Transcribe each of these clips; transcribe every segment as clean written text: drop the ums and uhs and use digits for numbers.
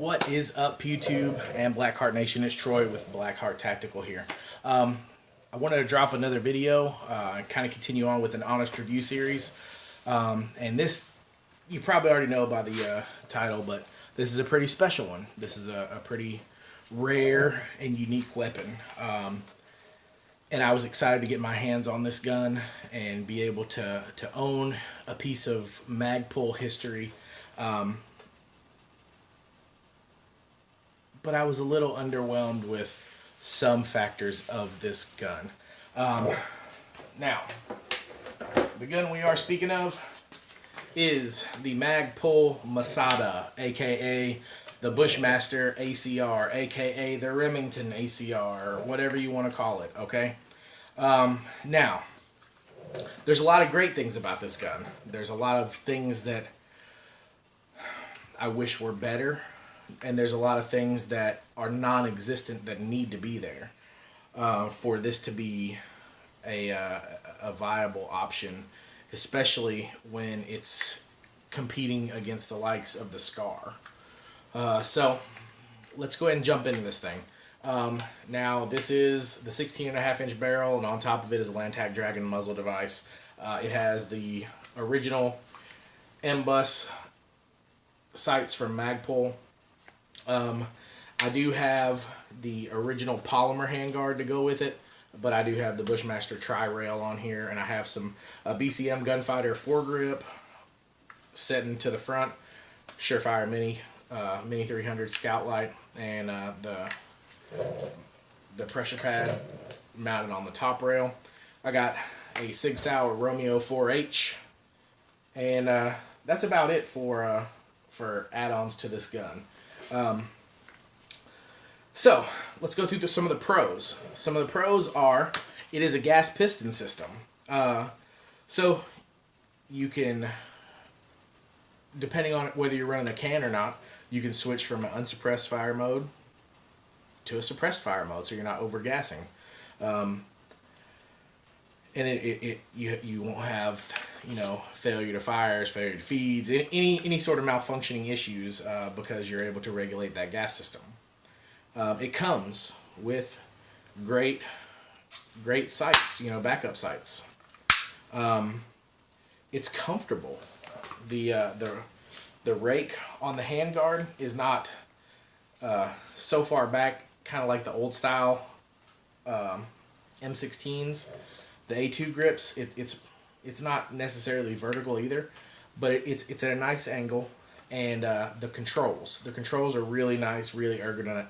What is up, YouTube and Blackheart Nation? It's Troy with Blackheart Tactical here. I wanted to drop another video and kind of continue on with an honest review series. And this, you probably already know by the title, but this is a pretty special one. This is a pretty rare and unique weapon. And I was excited to get my hands on this gun and be able to own a piece of Magpul history. But I was a little underwhelmed with some factors of this gun. Now, the gun we are speaking of is the Magpul Masada, aka the Bushmaster ACR, aka the Remington ACR, or whatever you want to call it, okay? Now, there's a lot of great things about this gun. There's a lot of things that I wish were better, and there's a lot of things that are non-existent that need to be there for this to be a viable option, especially when it's competing against the likes of the SCAR. So let's go ahead and jump into this thing. Now, this is the 16.5-inch barrel, and on top of it is a Lantac Dragon muzzle device. It has the original M-Bus sights from Magpul. I do have the original polymer handguard to go with it, but I do have the Bushmaster tri-rail on here, and I have some BCM Gunfighter foregrip setting to the front, Surefire Mini 300 Scout Light, and the pressure pad mounted on the top rail. I got a Sig Sauer Romeo 4H, and that's about it for add-ons to this gun. So let's go through some of the pros. Some of the pros are it is a gas piston system. So you can, depending on whether you're running a can or not, you can switch from an unsuppressed fire mode to a suppressed fire mode, so you're not overgassing. And you won't have, failure to fires, failure to feeds, any sort of malfunctioning issues because you're able to regulate that gas system. It comes with great sights, backup sights. It's comfortable. The rake on the handguard is not so far back, kind of like the old style M16s. The A2 grips, it's not necessarily vertical either, but it's at a nice angle, and the controls are really nice, really ergodynamic.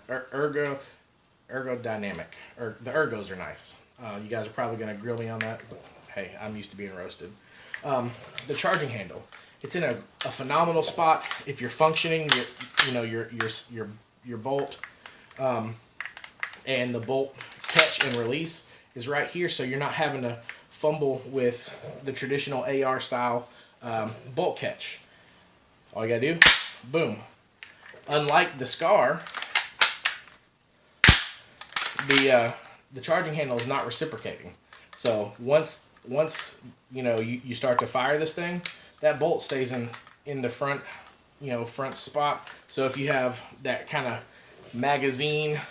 The ergos are nice. You guys are probably going to grill me on that, but hey, I'm used to being roasted. The charging handle, it's in a phenomenal spot. If you're functioning, your bolt and the bolt catch and release is right here, so you're not having to fumble with the traditional AR style bolt catch. All you gotta do, boom. Unlike the SCAR, the charging handle is not reciprocating. So once you start to fire this thing, that bolt stays in the front front spot. So if you have that kind of magazine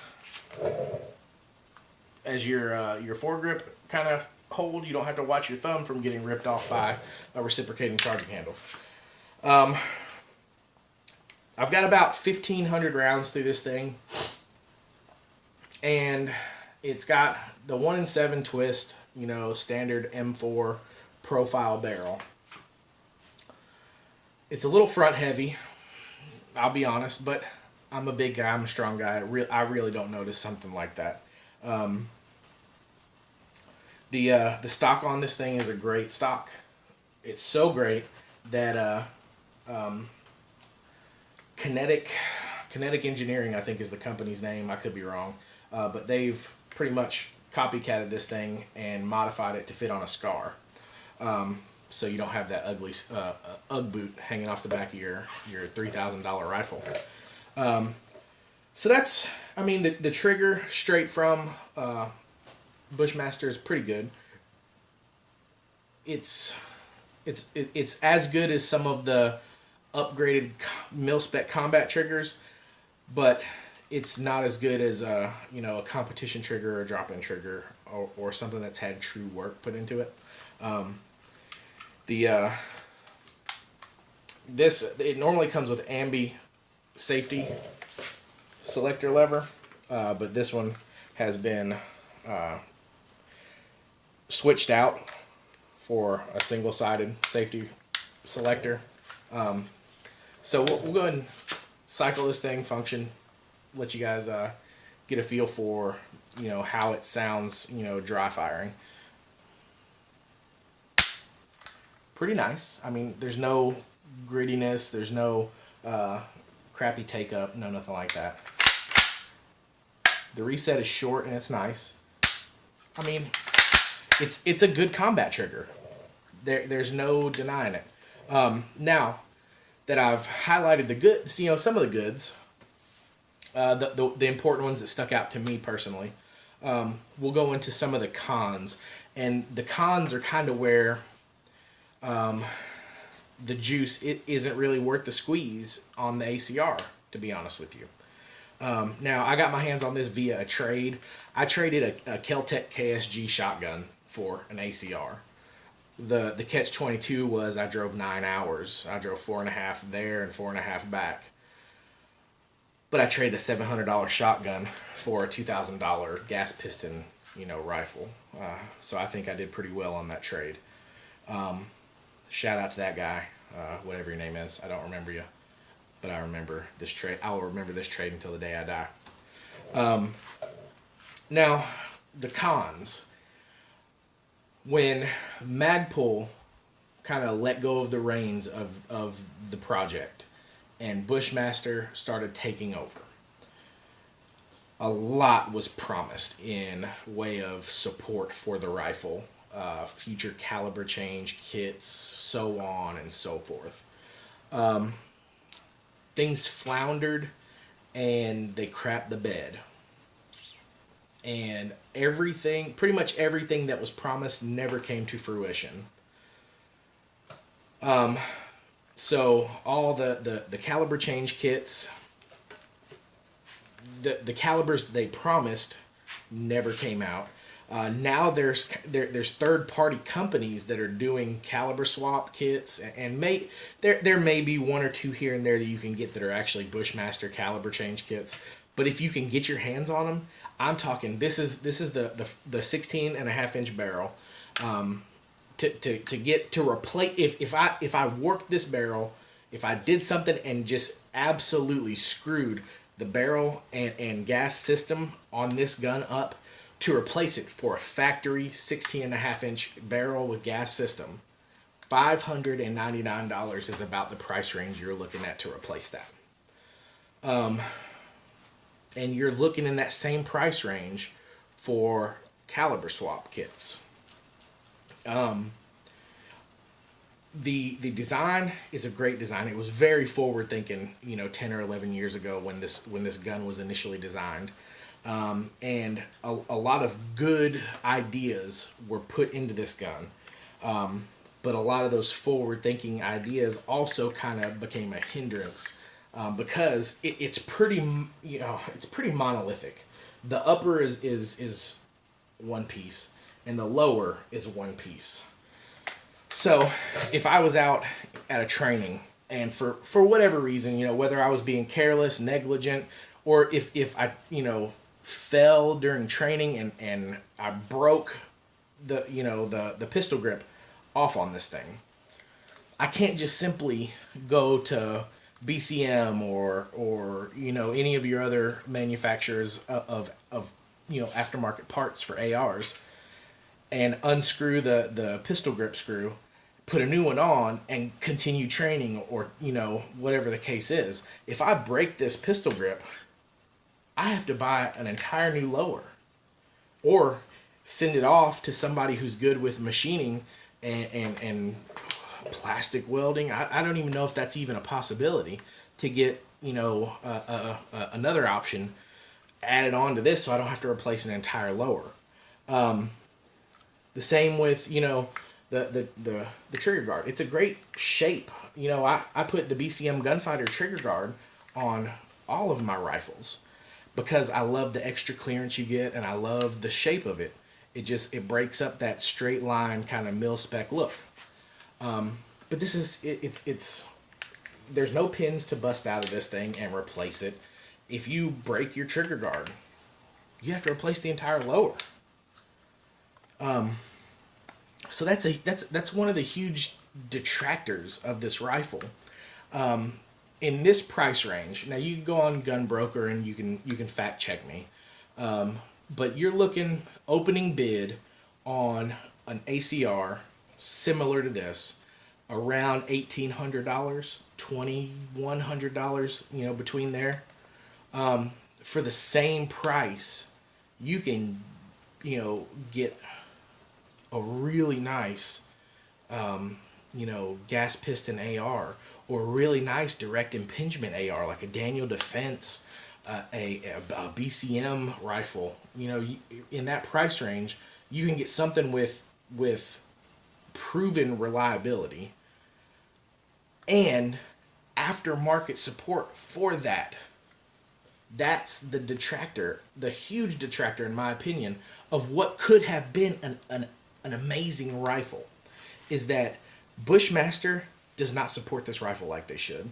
as your foregrip kind of hold, you don't have to watch your thumb from getting ripped off by a reciprocating charging handle. I've got about 1,500 rounds through this thing, and it's got the 1-in-7 twist, standard M4 profile barrel. It's a little front heavy, I'll be honest, but I'm a big guy, I'm a strong guy. I really don't notice something like that. The stock on this thing is a great stock. It's so great that Kinetic Engineering, I think, is the company's name. I could be wrong, but they've pretty much copycatted this thing and modified it to fit on a SCAR. So you don't have that ugly UGG boot hanging off the back of your $3,000 rifle. So that's, the trigger straight from Bushmaster is pretty good. It's as good as some of the upgraded mil-spec combat triggers, but it's not as good as a a competition trigger or drop-in trigger or something that's had true work put into it. The This, it normally comes with ambi safety selector lever, but this one has been switched out for a single-sided safety selector. So we'll go ahead and cycle this thing, function, let you guys get a feel for how it sounds dry firing. Pretty nice. I mean, there's no grittiness, there's no crappy take up, no nothing like that. The reset is short and it's nice. I mean, it's a good combat trigger. There's no denying it. Now that I've highlighted the goods, some of the goods, the important ones that stuck out to me personally, we'll go into some of the cons. And the cons are kind of where the juice isn't really worth the squeeze on the ACR, to be honest with you. Now, I got my hands on this via a trade. I traded a Kel-Tec KSG shotgun for an ACR. The catch-22 was I drove 9 hours. I drove 4.5 there and 4.5 back. But I traded a $700 shotgun for a $2,000 gas piston, rifle. So I think I did pretty well on that trade. Shout out to that guy, whatever your name is. I don't remember you, but I remember this trade. I will remember this trade until the day I die. Now, the cons. When Magpul kind of let go of the reins of the project and Bushmaster started taking over, a lot was promised in way of support for the rifle, future caliber change kits, so on and so forth. Things floundered and they crapped the bed. And pretty much everything that was promised never came to fruition. So all the caliber change kits, the calibers they promised never came out. Now there's third-party companies that are doing caliber swap kits, and there may be one or two here and there that you can get that are actually Bushmaster caliber change kits. But if you can get your hands on them, I'm talking this is the 16.5-inch barrel. To get to replace if I warped this barrel, if I did something and just absolutely screwed the barrel and gas system on this gun up to replace it for a factory 16.5-inch barrel with gas system, $599 is about the price range you're looking at to replace that. And you're looking in that same price range for caliber swap kits. The design is a great design. It was very forward thinking, 10 or 11 years ago when this gun was initially designed. And a lot of good ideas were put into this gun. But a lot of those forward thinking ideas also kind of became a hindrance. Because it's pretty monolithic. The upper is one piece, and the lower is one piece. So, if I was out at a training, and for whatever reason, whether I was being careless, negligent, or if I fell during training and I broke the pistol grip off on this thing, I can't just simply go to BCM or any of your other manufacturers of aftermarket parts for ARs and unscrew the pistol grip screw, put a new one on, and continue training or whatever the case is. If I break this pistol grip, I have to buy an entire new lower or send it off to somebody who's good with machining and plastic welding. I don't even know if that's even a possibility to get another option added on to this so I don't have to replace an entire lower. The same with the trigger guard. It's a great shape. I put the BCM Gunfighter trigger guard on all of my rifles because I love the extra clearance you get and I love the shape of it. It breaks up that straight line kind of mil spec look. But this is it's there's no pins to bust out of this thing and replace it. If you break your trigger guard, you have to replace the entire lower. So that's one of the huge detractors of this rifle. In this price range, now you can go on Gun Broker and you can fact check me, but you're looking opening bid on an ACR similar to this around $1,800, $2,100, between there. For the same price, you can, get a really nice, gas piston AR or a really nice direct impingement AR like a Daniel Defense, a BCM rifle. In that price range, you can get something with proven reliability and aftermarket support for that. That's the detractor, the huge detractor, in my opinion, of what could have been an amazing rifle, is that Bushmaster does not support this rifle like they should.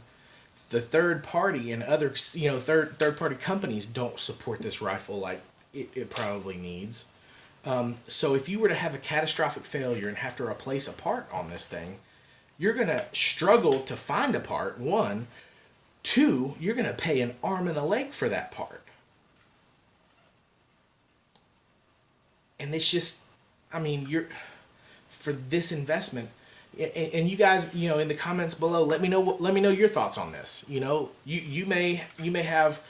The third party and other, third party companies don't support this rifle like it probably needs. So if you were to have a catastrophic failure and have to replace a part on this thing, you're going to struggle to find a part, one. Two, you're going to pay an arm and a leg for that part. And it's just, you're, for this investment, and you guys, in the comments below, let me know your thoughts on this. You may have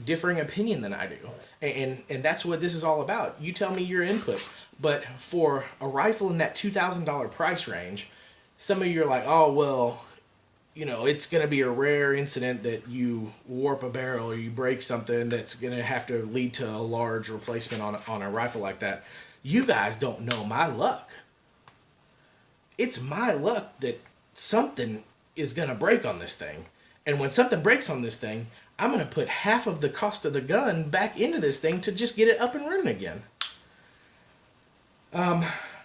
differing opinion than I do. And that's what this is all about. You tell me your input. But for a rifle in that $2,000 price range, some of you are like, oh, well, it's going to be a rare incident that you warp a barrel or you break something that's going to have to lead to a large replacement on a rifle like that. You guys don't know my luck. It's my luck that something is going to break on this thing. And when something breaks on this thing, I'm going to put half of the cost of the gun back into this thing to just get it up and running again.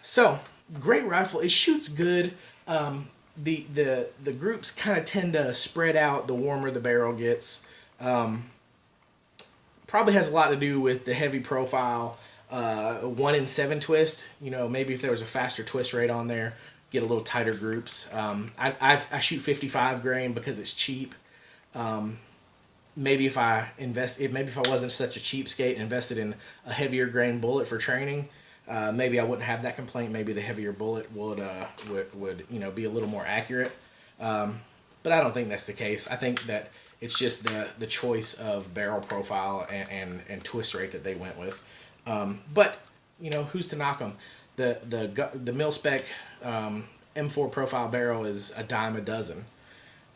So, great rifle. It shoots good. The groups kind of tend to spread out the warmer the barrel gets. Probably has a lot to do with the heavy profile. 1 in 7 twist. Maybe if there was a faster twist rate on there, get a little tighter groups. I shoot 55 grain because it's cheap. Maybe if I wasn't such a cheapskate and invested in a heavier grain bullet for training, maybe I wouldn't have that complaint. Maybe the heavier bullet would be a little more accurate. But I don't think that's the case. I think that it's just the choice of barrel profile and twist rate that they went with. But who's to knock them? The mil spec M4 profile barrel is a dime a dozen.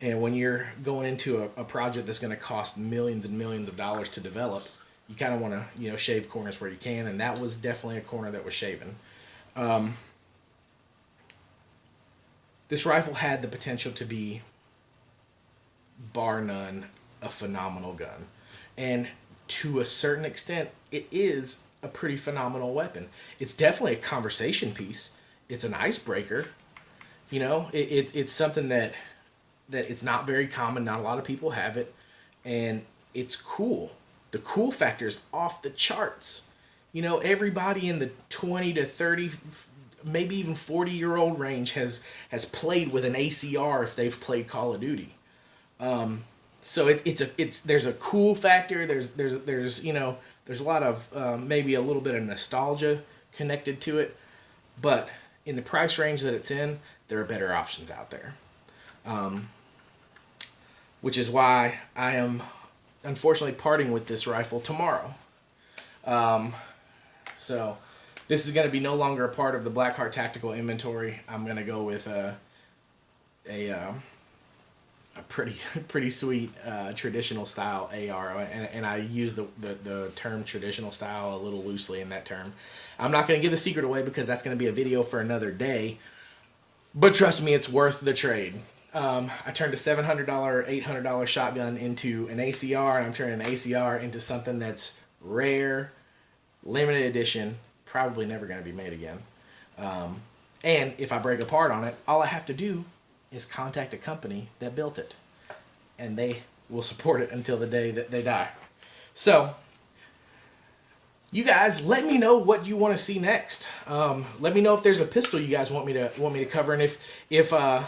And when you're going into a project that's going to cost millions and millions of dollars to develop, you kind of want to, shave corners where you can, and that was definitely a corner that was shaven. This rifle had the potential to be, bar none, a phenomenal gun. And to a certain extent, it is a pretty phenomenal weapon. It's definitely a conversation piece. It's an icebreaker. It's something that it's not very common. Not a lot of people have it. And it's cool. The cool factor is off the charts. Everybody in the 20 to 30, maybe even 40-year-old range has played with an ACR if they've played Call of Duty. So there's a cool factor. There's a lot of maybe a little bit of nostalgia connected to it, but in the price range that it's in, there are better options out there. Which is why I am unfortunately parting with this rifle tomorrow. So this is going to be no longer a part of the Blackheart Tactical inventory. I'm going to go with a pretty sweet traditional style AR, and I use the term traditional style a little loosely in that term. I'm not going to give the secret away because that's going to be a video for another day, but trust me, it's worth the trade. I turned a $700, $800 shotgun into an ACR, and I'm turning an ACR into something that's rare, limited edition, probably never going to be made again. And if I break apart on it, all I have to do is contact a company that built it, and they will support it until the day that they die. So, you guys, let me know what you want to see next. Let me know if there's a pistol you guys want me to cover, and if I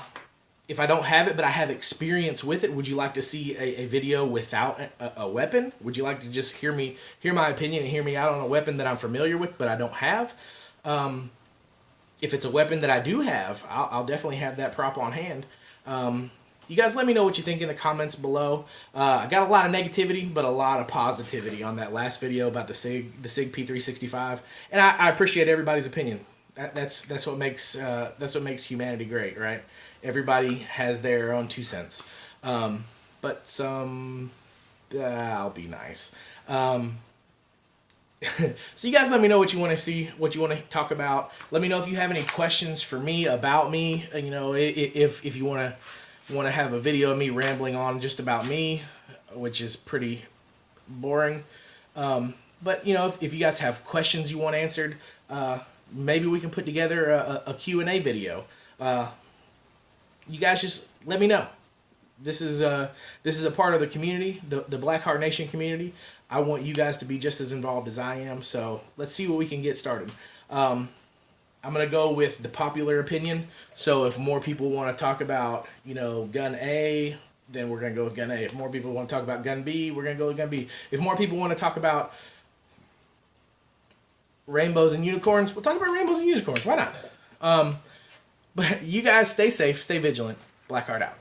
don't have it but I have experience with it, would you like to see a video without a weapon? Would you like to just hear my opinion and hear me out on a weapon that I'm familiar with but I don't have? If it's a weapon that I do have, I'll definitely have that prop on hand. You guys let me know what you think in the comments below. I got a lot of negativity, but a lot of positivity on that last video about the SIG P365, and I appreciate everybody's opinion. That's what makes humanity great, right? Everybody has their own 2 cents, but some I'll be nice. So you guys let me know what you want to see, what you want to talk about. Let me know if you have any questions for me about me. You know, if you want to have a video of me rambling on just about me, which is pretty boring. But you know, if you guys have questions you want answered, maybe we can put together a Q&A video. You guys just let me know. This is a part of the community, the Blackheart Nation community. I want you guys to be just as involved as I am. So let's see what we can get started. I'm gonna go with the popular opinion. So if more people want to talk about, you know, gun A, then we're gonna go with gun A. If more people want to talk about gun B, we're gonna go with gun B. If more people want to talk about rainbows and unicorns, we'll talk about rainbows and unicorns. Why not? But you guys stay safe, stay vigilant. Blackheart out.